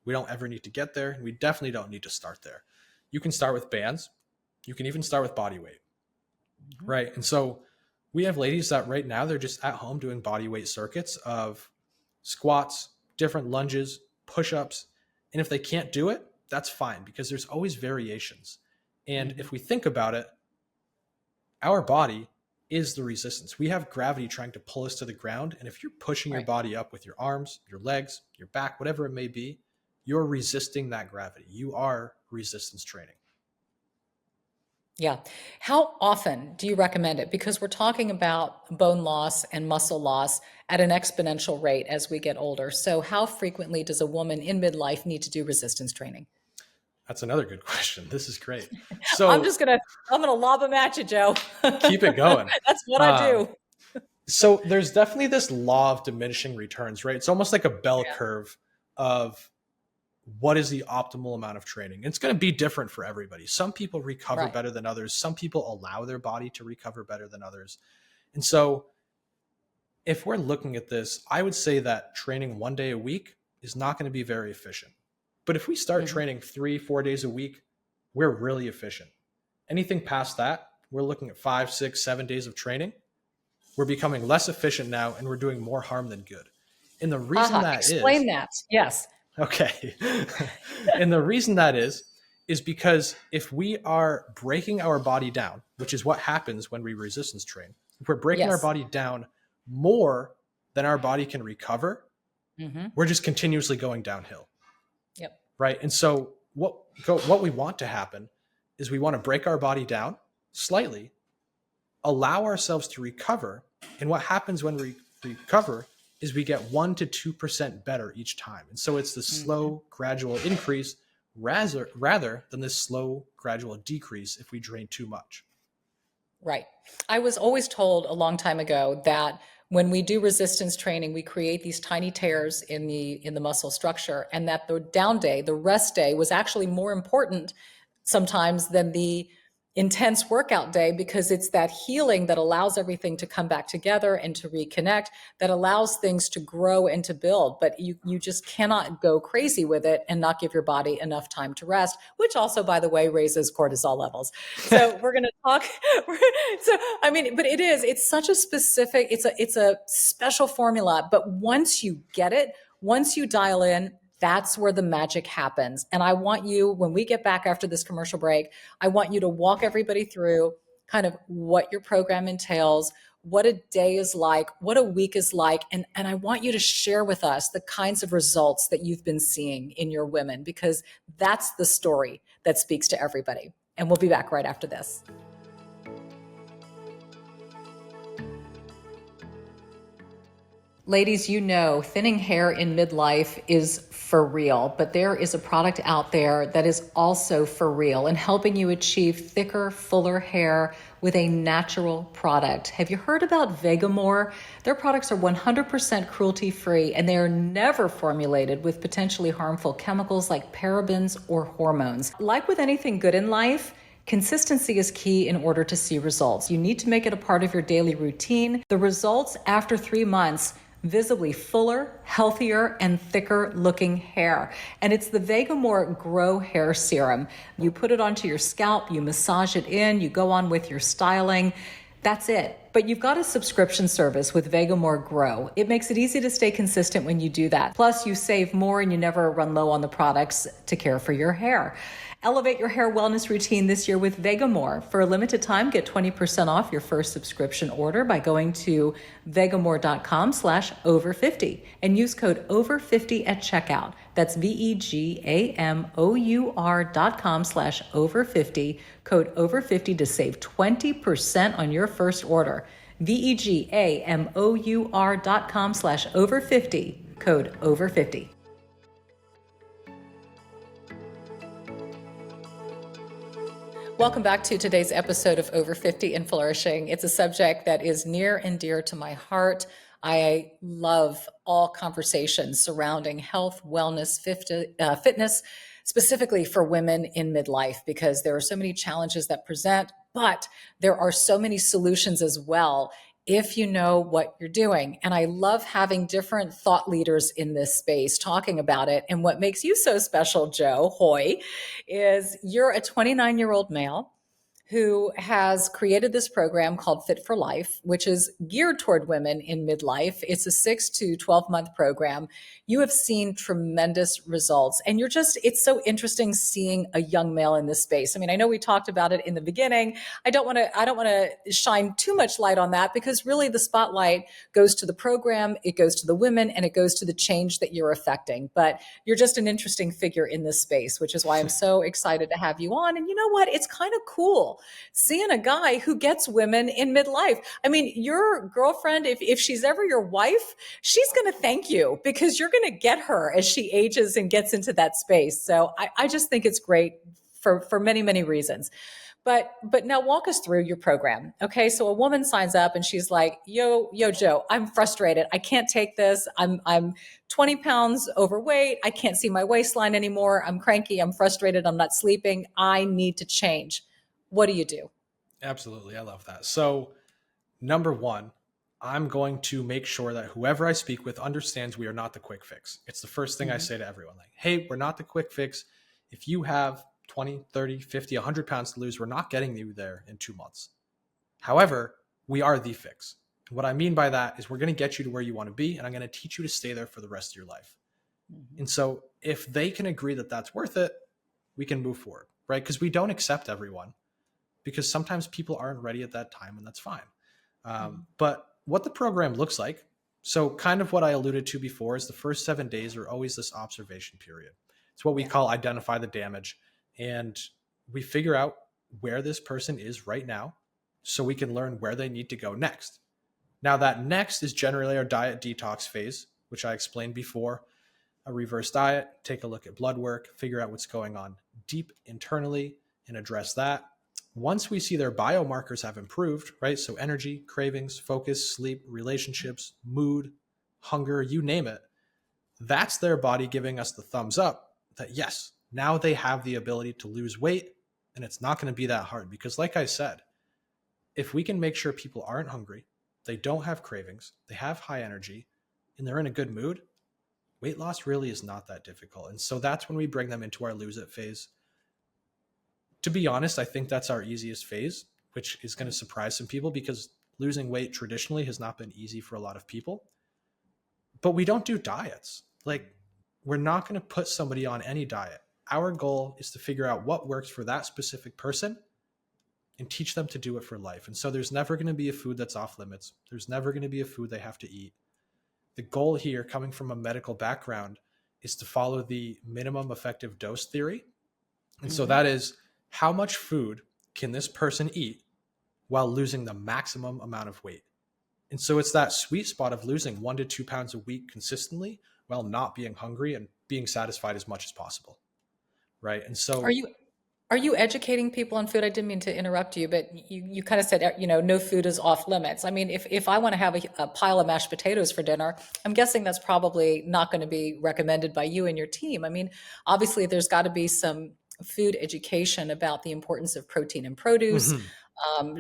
we don't ever need to get there. We definitely don't need to start there. You can start with bands. You can even start with body weight, Mhm. right? And so we have ladies that right now they're just at home doing body weight circuits of squats, different lunges, push-ups. And if they can't do it, that's fine because there's always variations. And Mhm. if we think about it, our body is the resistance. We have gravity trying to pull us to the ground. And if you're pushing your Right. body up with your arms, your legs, your back, whatever it may be, you're resisting that gravity. You are resistance training. Yeah. How often do you recommend it? Because we're talking about bone loss and muscle loss at an exponential rate as we get older. So, how frequently does a woman in midlife need to do resistance training? That's another good question. This is great. I'm So just gonna, I'm gonna lob them at you, Joe. keep it going. That's what I Um, do. so there's definitely this law of diminishing returns, right? It's almost like a bell Yeah. curve of what is the optimal amount of training. It's going to be different for everybody. Some people recover Right. better than others. Some people allow their body to recover better than others. And so if we're looking at this, I would say that training 1 day a week is not going to be very efficient. But if we start Mhm. training 3, 4 days a week, we're really efficient. Anything past that, we're looking at 5, 6, 7 days of training, we're becoming less efficient now and we're doing more harm than good. And the reason that Explain that. Yes. Okay. And the reason that is because if we are breaking our body down, which is what happens when we resistance train, if we're breaking our body down more than our body can recover, we're just continuously going downhill. Yep. Right. And so what we want to happen is we want to break our body down slightly, allow ourselves to recover. And what happens when we recover is we get 1% to 2% better each time. And so it's the slow, gradual increase rather than this slow, gradual decrease if we drain too much. Right. I was always told a long time ago that when we do resistance training, we create these tiny tears in the muscle structure, and that the down day, the rest day, was actually more important sometimes than the intense workout day, because it's that healing that allows everything to come back together and to reconnect, that allows things to grow and to build. But you just cannot go crazy with it and not give your body enough time to rest, which also, by the way, raises cortisol levels. So we're going to talk. So, I mean, but it's such a specific, it's a special formula. But once you get it, once you dial in, that's where the magic happens. And I want you, when we get back after this commercial break, I want you to walk everybody through kind of what your program entails, what a day is like, what a week is like. And I want you to share with us the kinds of results that you've been seeing in your women, because that's the story that speaks to everybody. And we'll be back right after this. Ladies, you know, thinning hair in midlife is for real, but there is a product out there that is also for real and helping you achieve thicker, fuller hair with a natural product. Have you heard about Vegamore? Their products are 100% cruelty-free, and they are never formulated with potentially harmful chemicals like parabens or hormones. Like with anything good in life, consistency is key in order to see results. You need to make it a part of your daily routine. The results after 3 months: visibly fuller, healthier, and thicker looking hair. And it's the Vegamore Grow Hair Serum. You put it onto your scalp, you massage it in, you go on with your styling. That's it. But you've got a subscription service with Vegamore Grow. It makes it easy to stay consistent when you do that. Plus, you save more and you never run low on the products to care for your hair. Elevate your hair wellness routine this year with Vegamore. For a limited time, get 20% off your first subscription order by going to vegamore.com/over50 and use code over50 at checkout. That's vegamor.com/over50, code over50 to save 20% on your first order. vegamor.com/over50, code over50. Welcome back to today's episode of Over 50 and Flourishing. It's a subject that is near and dear to my heart. I love all conversations surrounding health, wellness, fitness, specifically for women in midlife, because there are so many challenges that present, but there are so many solutions as well if you know what you're doing. And I love having different thought leaders in this space talking about it. And what makes you so special, Joe Hoye, is you're a 29-year-old male who has created this program called Fit for Life, which is geared toward women in midlife. It's a 6 to 12-month program. You have seen tremendous results, and it's so interesting seeing a young male in this space. I mean, I know we talked about it in the beginning. I don't want to shine too much light on that, because really the spotlight goes to the program, it goes to the women, and it goes to the change that you're affecting. But you're just an interesting figure in this space, which is why I'm so excited to have you on. And you know what? It's kind of cool seeing a guy who gets women in midlife. I mean, your girlfriend, if she's ever your wife, she's going to thank you, because you're going to get her as she ages and gets into that space. So I just think it's great for many, many reasons. But now walk us through your program. Okay. So a woman signs up and she's like, yo, Joe, I'm frustrated. I can't take this. I'm 20 pounds overweight. I can't see my waistline anymore. I'm cranky. I'm frustrated. I'm not sleeping. I need to change. What do you do? Absolutely. I love that. So number one, I'm going to make sure that whoever I speak with understands we are not the quick fix. It's the first thing I say to everyone. Like, hey, we're not the quick fix. If you have 20, 30, 50, 100 pounds to lose, we're not getting you there in 2 months. However, we are the fix. And what I mean by that is we're going to get you to where you want to be, and I'm going to teach you to stay there for the rest of your life. And so if they can agree that that's worth it, we can move forward, right? Because we don't accept everyone, because sometimes people aren't ready at that time, and that's fine. But what the program looks like, so kind of what I alluded to before, is the first 7 days are always this observation period. It's what we call identify the damage. And we figure out where this person is right now so we can learn where they need to go next. Now, that next is generally our diet detox phase, which I explained before. A reverse diet, take a look at blood work, figure out what's going on deep internally and address that. Once we see their biomarkers have improved, right? So energy, cravings, focus, sleep, relationships, mood, hunger, you name it. That's their body giving us the thumbs up that yes, now they have the ability to lose weight, and it's not going to be that hard. Because like I said, if we can make sure people aren't hungry, they don't have cravings, they have high energy, and they're in a good mood, weight loss really is not that difficult. And so that's when we bring them into our lose it phase. To be honest, I think that's our easiest phase, which is going to surprise some people because losing weight traditionally has not been easy for a lot of people. But we don't do diets. Like, we're not going to put somebody on any diet. Our goal is to figure out what works for that specific person and teach them to do it for life. And so there's never going to be a food that's off limits. There's never going to be a food they have to eat. The goal here, coming from a medical background, is to follow the minimum effective dose theory. And so that is, how much food can this person eat while losing the maximum amount of weight? And so it's that sweet spot of losing 1 to 2 pounds a week consistently while not being hungry and being satisfied as much as possible. Right. And so Are you educating people on food? I didn't mean to interrupt you, but you kind of said, no food is off limits. I mean, if I want to have a pile of mashed potatoes for dinner, I'm guessing that's probably not going to be recommended by you and your team. I mean, obviously there's got to be some food education about the importance of protein in produce,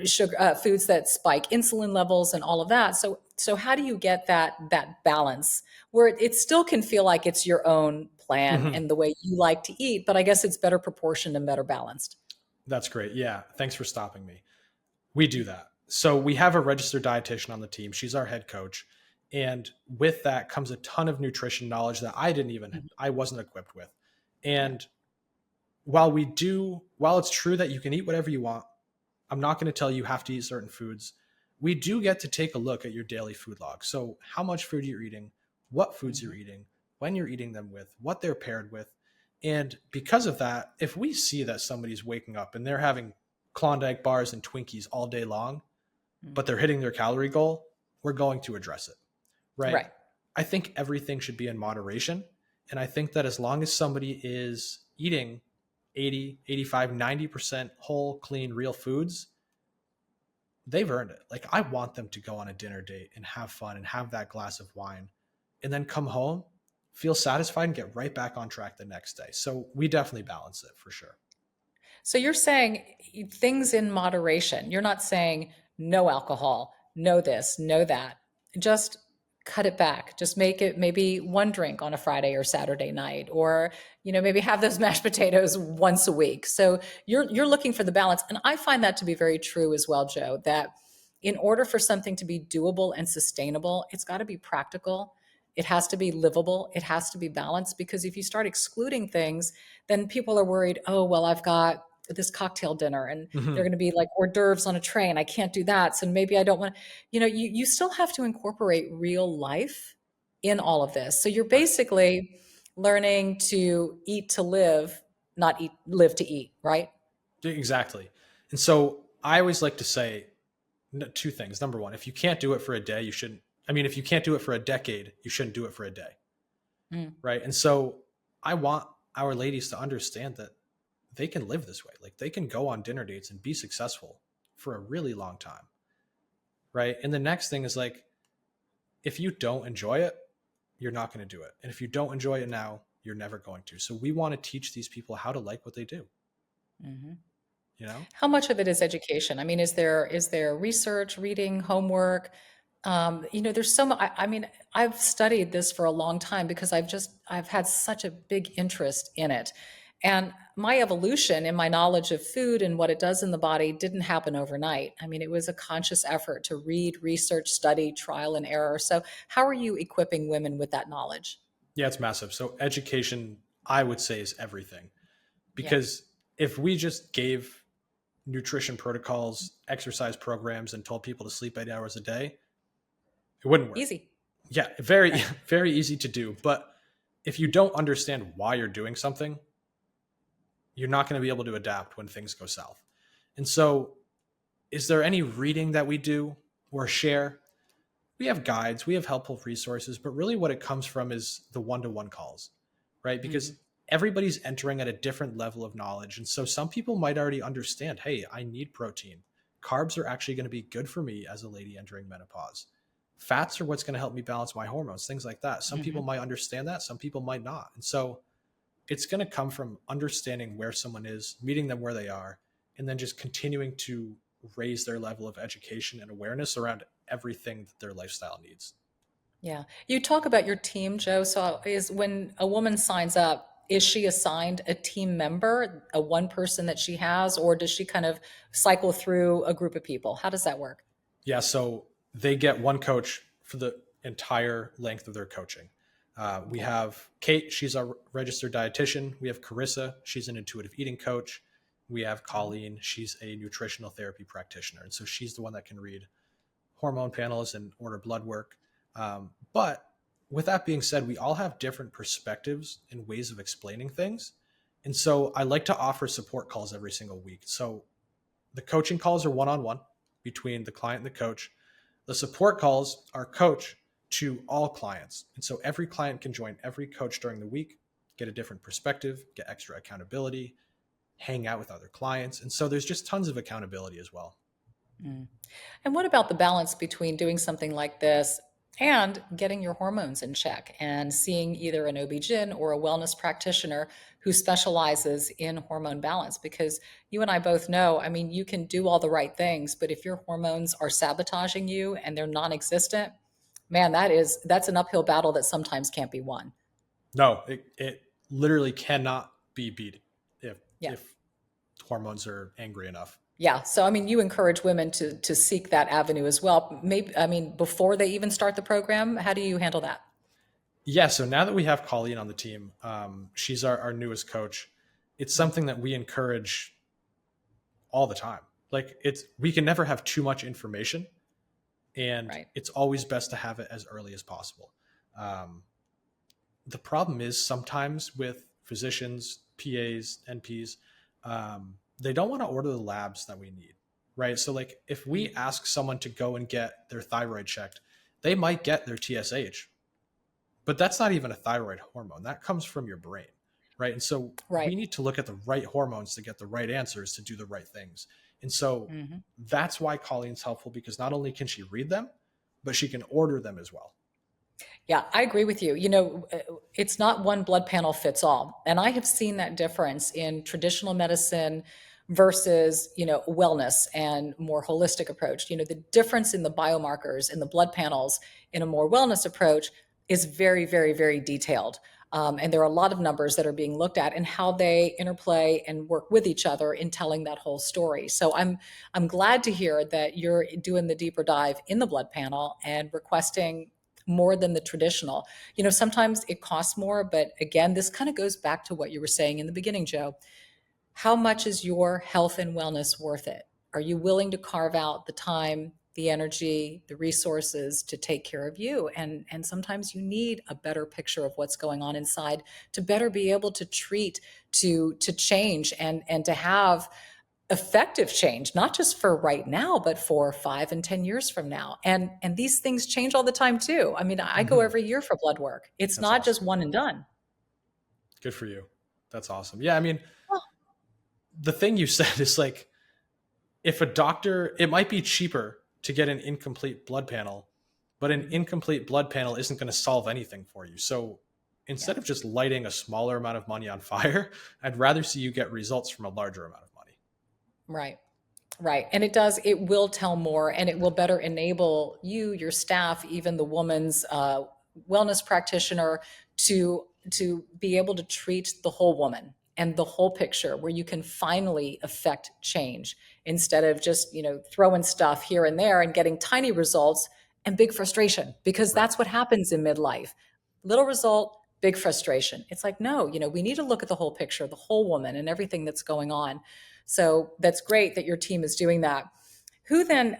sugar, foods that spike insulin levels and all of that. So how do you get that balance where it still can feel like it's your own plan and the way you like to eat, but I guess it's better proportioned and better balanced? That's great. Yeah. Thanks for stopping me. We do that. So we have a registered dietitian on the team. She's our head coach. And with that comes a ton of nutrition knowledge that I wasn't equipped with. And while it's true that you can eat whatever you want, I'm not going to tell you have to eat certain foods. We do get to take a look at your daily food log. So how much food you're eating, what foods you're eating, when you're eating them with, what they're paired with. And because of that, if we see that somebody's waking up and they're having Klondike bars and Twinkies all day long, but they're hitting their calorie goal, we're going to address it. Right. I think everything should be in moderation. And I think that as long as somebody is eating 80, 85, 90% whole, clean, real foods, they've earned it. Like, I want them to go on a dinner date and have fun and have that glass of wine and then come home, feel satisfied, and get right back on track the next day. So we definitely balance it for sure. So you're saying things in moderation. You're not saying no alcohol, no this, no that. Just cut it back. Just make it maybe one drink on a Friday or Saturday night, or maybe have those mashed potatoes once a week. So you're looking for the balance, and I find that to be very true as well, Joe. That in order for something to be doable and sustainable, it's got to be practical. It has to be livable. It has to be balanced, because if you start excluding things, then people are worried, oh, well, I've got this cocktail dinner and they're going to be like hors d'oeuvres on a tray and I can't do that. So maybe I don't want to, you still have to incorporate real life in all of this. So you're basically learning to eat to live, not live to eat, right? Exactly. And so I always like to say two things. Number one, if you can't do it for a day, you shouldn't. I mean, if you can't do it for a decade, you shouldn't do it for a day. Right. And so I want our ladies to understand that they can live this way. Like, they can go on dinner dates and be successful for a really long time. Right. And the next thing is, like, if you don't enjoy it, you're not going to do it. And if you don't enjoy it now, you're never going to. So we want to teach these people how to like what they do. How much of it is education? I mean, is there research, reading, homework? There's so much. I mean, I've studied this for a long time because I've had such a big interest in it. And my evolution in my knowledge of food and what it does in the body didn't happen overnight. I mean, it was a conscious effort to read, research, study, trial and error. So, how are you equipping women with that knowledge? Yeah, it's massive. So education, I would say, is everything. Yeah. Because if we just gave nutrition protocols, exercise programs, and told people to sleep 8 hours a day, it wouldn't work. Easy. Yeah, very, very easy to do. But if you don't understand why you're doing something, you're not going to be able to adapt when things go south. And so, is there any reading that we do or share? We have guides, we have helpful resources, but really what it comes from is the one-to-one calls, right? Because everybody's entering at a different level of knowledge. And so some people might already understand, hey, I need protein. Carbs are actually going to be good for me as a lady entering menopause. Fats are what's going to help me balance my hormones, things like that. Some people might understand that, some people might not. And so it's going to come from understanding where someone is, meeting them where they are, and then just continuing to raise their level of education and awareness around everything that their lifestyle needs. Yeah. You talk about your team, Joe. So is when a woman signs up, is she assigned a team member, a one person that she has, or does she kind of cycle through a group of people? How does that work? Yeah, so they get one coach for the entire length of their coaching. We have Kate, she's a registered dietitian. We have Carissa, she's an intuitive eating coach. We have Colleen, she's a nutritional therapy practitioner. And so she's the one that can read hormone panels and order blood work. But with that being said, we all have different perspectives and ways of explaining things. And so I like to offer support calls every single week. So the coaching calls are one-on-one between the client and the coach. The support calls are coach to all clients. And so every client can join every coach during the week, get a different perspective, get extra accountability, hang out with other clients. And so there's just tons of accountability as well. And what about the balance between doing something like this and getting your hormones in check and seeing either an OB-GYN or a wellness practitioner who specializes in hormone balance? Because you and I both know, I mean, you can do all the right things, but if your hormones are sabotaging you and they're non-existent, man, that's an uphill battle that sometimes can't be won. No, it literally cannot be beat if Yeah. if hormones are angry enough. Yeah. So, I mean, you encourage women to seek that avenue as well. Maybe, I mean, before they even start the program, how do you handle that? Yeah, so now that we have Colleen on the team, she's our newest coach. It's something that we encourage all the time. Like we can never have too much information, and Right. it's always best to have it as early as possible. The problem is sometimes with physicians, PAs, NPs, they don't want to order the labs that we need, right? So like if we ask someone to go and get their thyroid checked, they might get their TSH, but that's not even a thyroid hormone. That comes from your brain, right? And so Right. we need to look at the right hormones to get the right answers to do the right things. And so that's why Colleen's helpful, because not only can she read them, but she can order them as well. Yeah, I agree with you. You know, it's not one blood panel fits all. And I have seen that difference in traditional medicine versus, wellness and more holistic approach. You know, the difference in the biomarkers in the blood panels in a more wellness approach is very, very, very detailed. And there are a lot of numbers that are being looked at and how they interplay and work with each other in telling that whole story. So I'm glad to hear that you're doing the deeper dive in the blood panel and requesting more than the traditional. You know, sometimes it costs more, but again, this kind of goes back to what you were saying in the beginning, Joe. How much is your health and wellness worth it? Are you willing to carve out the time, the energy, the resources to take care of you? And sometimes you need a better picture of what's going on inside to better be able to treat, to change and to have effective change, not just for right now, but for 5 and 10 years from now. And these things change all the time too. I mean, I go every year for blood work. It's That's not awesome. just one and done. Good for you. That's awesome. Yeah, I mean, Oh. the thing you said is like, if a doctor, it might be cheaper to get an incomplete blood panel, but an incomplete blood panel isn't going to solve anything for you. So instead of just lighting a smaller amount of money on fire, I'd rather see you get results from a larger amount of money. Right. Right. And it will tell more and it will better enable you, your staff, even the woman's wellness practitioner to be able to treat the whole woman and the whole picture where you can finally affect change instead of just, throwing stuff here and there and getting tiny results and big frustration, because Right. that's what happens in midlife. Little result, big frustration. It's like, no, we need to look at the whole picture, the whole woman and everything that's going on. So that's great that your team is doing that. Who then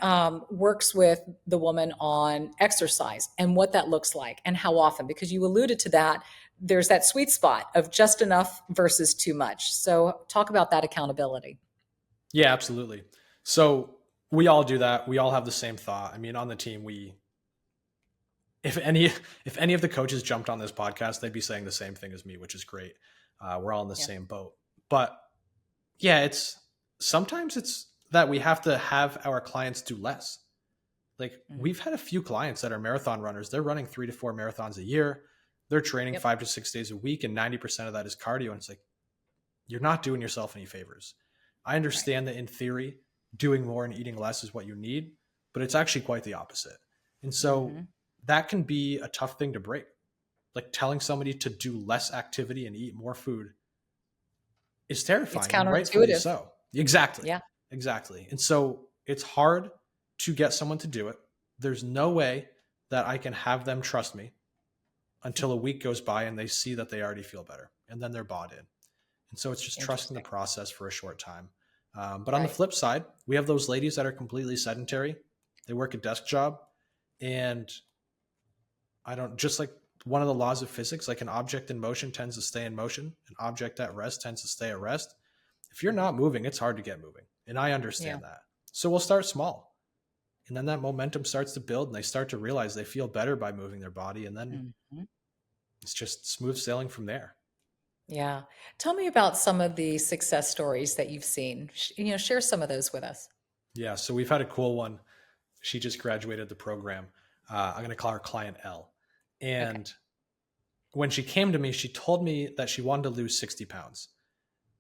works with the woman on exercise and what that looks like and how often? Because you alluded to that. There's that sweet spot of just enough versus too much. So talk about that accountability. Yeah, absolutely. So we all do that. We all have the same thought. I mean, on the team, if any of the coaches jumped on this podcast, they'd be saying the same thing as me, which is great. We're all in the same boat. But yeah, sometimes it's that we have to have our clients do less. Like we've had a few clients that are marathon runners. They're running 3 to 4 marathons a year. They're training 5 to 6 days a week, and 90% of that is cardio. And it's like, you're not doing yourself any favors. I understand that in theory, doing more and eating less is what you need, but it's actually quite the opposite. And so that can be a tough thing to break. Like telling somebody to do less activity and eat more food is terrifying. It's And rightfully counterintuitive. so. Exactly. Yeah. Exactly. And so it's hard to get someone to do it. There's no way that I can have them trust me until a week goes by and they see that they already feel better, and then they're bought in. And so it's just trusting the process for a short time. But on the flip side, we have those ladies that are completely sedentary. They work a desk job, and just like one of the laws of physics, like an object in motion tends to stay in motion, an object at rest tends to stay at rest. If you're not moving, it's hard to get moving. And I understand that. So we'll start small. And then that momentum starts to build and they start to realize they feel better by moving their body. And then it's just smooth sailing from there. Yeah. Tell me about some of the success stories that you've seen. Share some of those with us. Yeah. So we've had a cool one. She just graduated the program. I'm going to call her Client L. And when she came to me, she told me that she wanted to lose 60 pounds.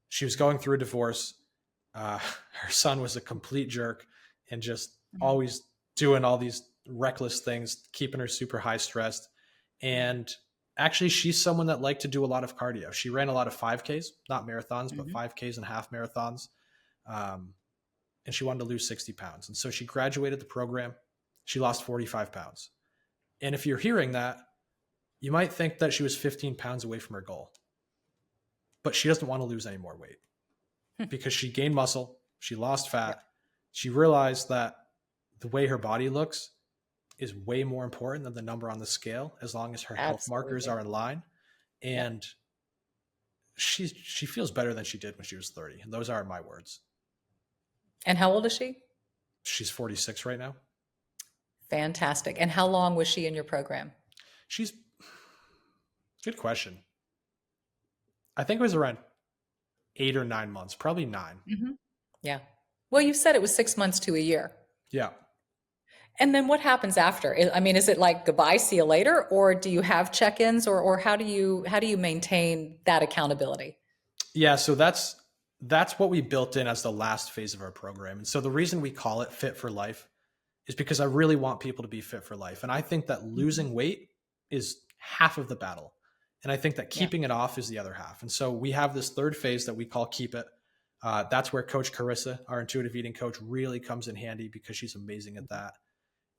She was going through a divorce. Her son was a complete jerk and just always doing all these reckless things, keeping her super high stressed. And actually, she's someone that liked to do a lot of cardio. She ran a lot of 5Ks, not marathons, but 5Ks and half marathons. And she wanted to lose 60 pounds. And so she graduated the program. She lost 45 pounds. And if you're hearing that, you might think that she was 15 pounds away from her goal. But she doesn't want to lose any more weight because she gained muscle. She lost fat. She realized that the way her body looks is way more important than the number on the scale, as long as her health markers are in line. And she feels better than she did when she was 30. And those aren't my words. And how old is she? She's 46 right now. Fantastic. And how long was she in your program? Good question. I think it was around 8 or 9 months, probably 9. Yeah. Well, you said it was 6 months to a year. Yeah. And then what happens after? I mean, is it like goodbye, see you later, or do you have check-ins, or how do you maintain that accountability? Yeah, so that's what we built in as the last phase of our program. And so the reason we call it Fit for Life is because I really want people to be fit for life. And I think that losing weight is half of the battle. And I think that keeping it off is the other half. And so we have this third phase that we call Keep It. That's where Coach Carissa, our intuitive eating coach, really comes in handy because she's amazing at that.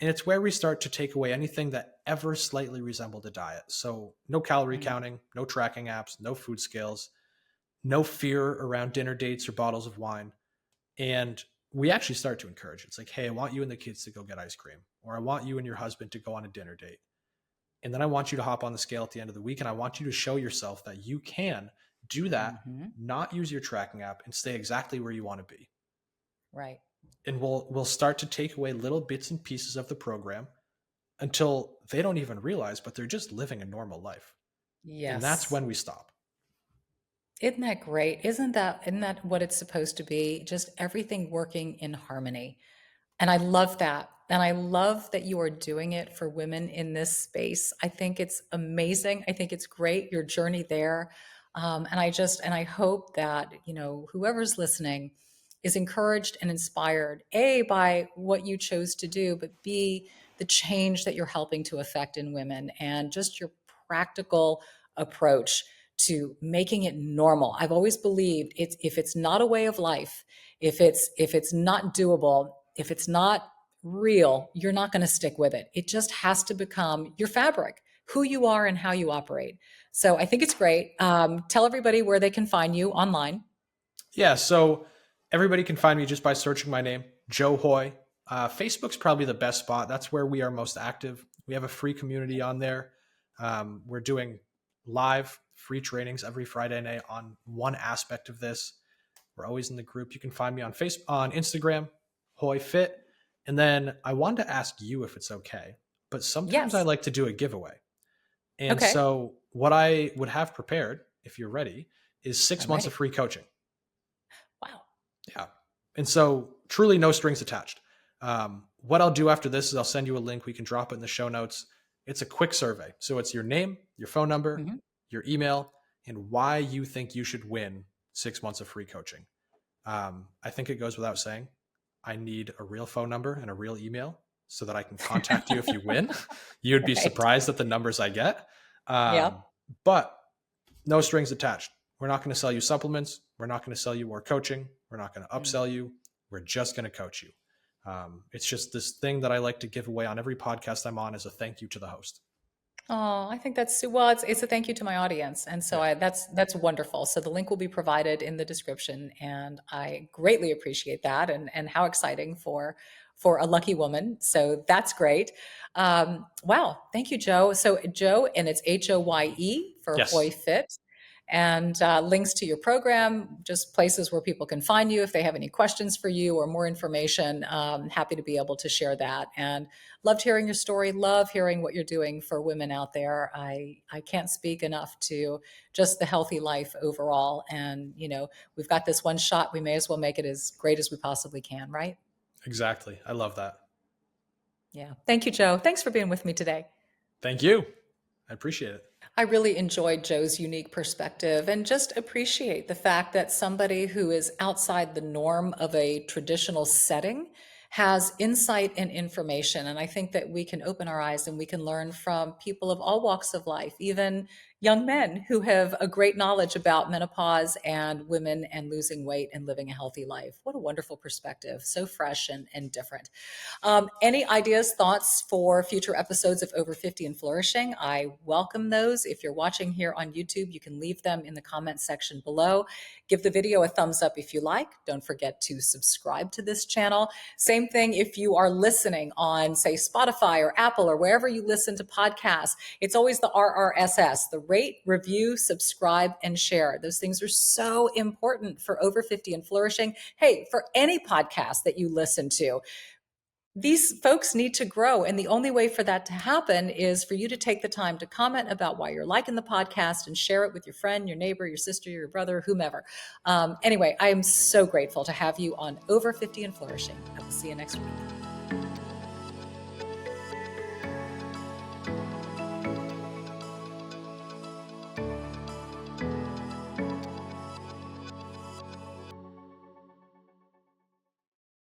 And it's where we start to take away anything that ever slightly resembled a diet. So no calorie counting, no tracking apps, no food scales, no fear around dinner dates or bottles of wine. And we actually start to encourage it. It's like, hey, I want you and the kids to go get ice cream, or I want you and your husband to go on a dinner date. And then I want you to hop on the scale at the end of the week. And I want you to show yourself that you can do that, not use your tracking app, and stay exactly where you want to be. Right. And we'll start to take away little bits and pieces of the program until they don't even realize, but they're just living a normal life. Yes. And that's when we stop. Isn't that great? Isn't that what it's supposed to be? Just everything working in harmony. And I love that. And I love that you are doing it for women in this space. I think it's amazing. I think it's great, your journey there. And I hope that, whoever's listening is encouraged and inspired, A, by what you chose to do, but B, the change that you're helping to affect in women and just your practical approach to making it normal. I've always believed if it's not a way of life, if it's not doable, if it's not real, you're not going to stick with it. It just has to become your fabric, who you are and how you operate. So I think it's great. Tell everybody where they can find you online. Yeah, so everybody can find me just by searching my name, Joe Hoye. Facebook's probably the best spot. That's where we are most active. We have a free community on there. We're doing live free trainings every Friday night on one aspect of this. We're always in the group. You can find me on Facebook, on Instagram, Hoye Fit. And then I wanted to ask you if it's okay, but sometimes I Yes. like to do a giveaway. And Okay. so what I would have prepared, if you're ready, is 6 I'm months ready. of free coaching. Wow. Yeah. And so truly no strings attached. What I'll do after this is I'll send you a link. We can drop it in the show notes. It's a quick survey. So it's your name, your phone number, Mm-hmm. your email, and why you think you should win 6 months of free coaching. I think it goes without saying, I need a real phone number and a real email so that I can contact you if you win. You would be Right. surprised at the numbers I get. Yeah. But no strings attached. We're not going to sell you supplements. We're not going to sell you more coaching. We're not going to upsell you. We're just going to coach you. It's just this thing that I like to give away on every podcast I'm on as a thank you to the host. Oh, I think that's well. It's a thank you to my audience, and so Yeah. that's wonderful. So the link will be provided in the description, and I greatly appreciate that, and how exciting for a lucky woman. So that's great. Wow, thank you, Joe. So Joe, and it's Hoye for Yes. Hoye Fit, and links to your program, just places where people can find you if they have any questions for you or more information. Happy to be able to share that, and loved hearing your story. Love hearing what you're doing for women out there. I can't speak enough to just the healthy life overall. And, we've got this one shot. We may as well make it as great as we possibly can, right? Exactly. I love that. Yeah. Thank you, Joe. Thanks for being with me today. Thank you. I appreciate it. I really enjoyed Joe's unique perspective and just appreciate the fact that somebody who is outside the norm of a traditional setting has insight and information. And I think that we can open our eyes and we can learn from people of all walks of life, even young men who have a great knowledge about menopause and women and losing weight and living a healthy life. What a wonderful perspective. So fresh and different. Any ideas, thoughts for future episodes of Over 50 and Flourishing? I welcome those. If you're watching here on YouTube, you can leave them in the comments section below. Give the video a thumbs up if you like. Don't forget to subscribe to this channel. Same thing if you are listening on, say, Spotify or Apple or wherever you listen to podcasts. It's always the RRSS, the rate, review, subscribe, and share. Those things are so important for Over 50 and Flourishing. Hey, for any podcast that you listen to. These folks need to grow. And the only way for that to happen is for you to take the time to comment about why you're liking the podcast and share it with your friend, your neighbor, your sister, your brother, whomever. Anyway, I am so grateful to have you on Over 50 and Flourishing. I will see you next week.